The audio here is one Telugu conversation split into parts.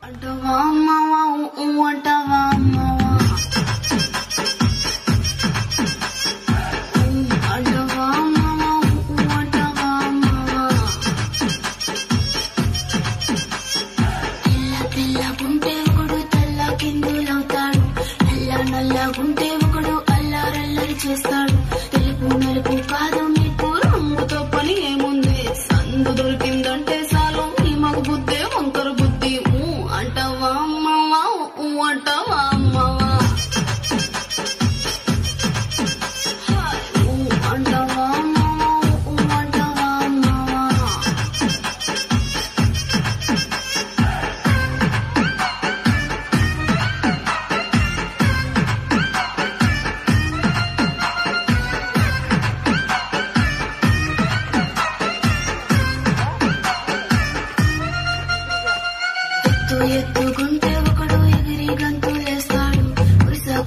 అంటవా అమ్మవా అంటవా అమ్మవా అంటవా అమ్మవా అంటవా అమ్మవా తెల్లగుంటే ఒకడు తెల్ల కిందులవుతాడు నల్లగుంటే ఒకడు అల్లారల్లరి చేస్తాడు తెలుపు నలుపు కాదు మీకు రంగుతో పని ఏముంది సందు దొరికిందంటే చాలు ఈ మగ బుద్ధే వంకర బుద్ధి అంటవా అమ్మవా అంటవా అమ్మవా అంటవా అమ్మవా అంటవా అమ్మవా ఎత్తుకుంటే ఒకడు ఎగిరి గంతులేస్తాడు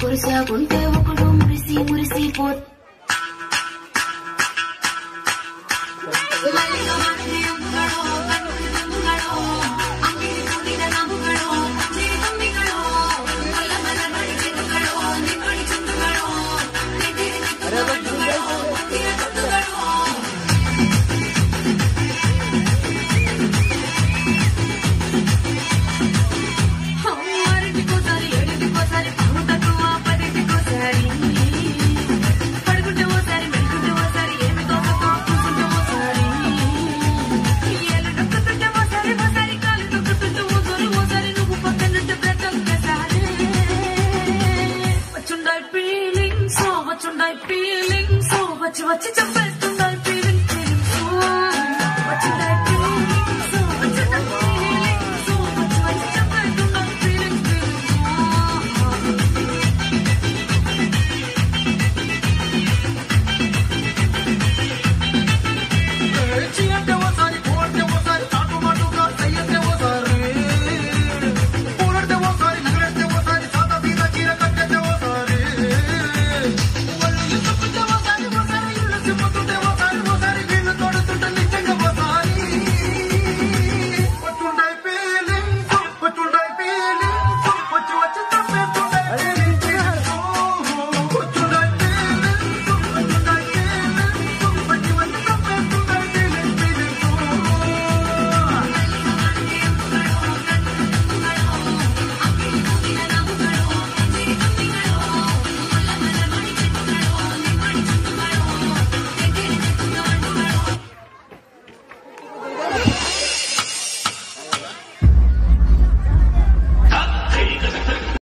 కురిసాకుంటే ఒకడు మురిసిపోతాడు వచ్చి చెప్పేసి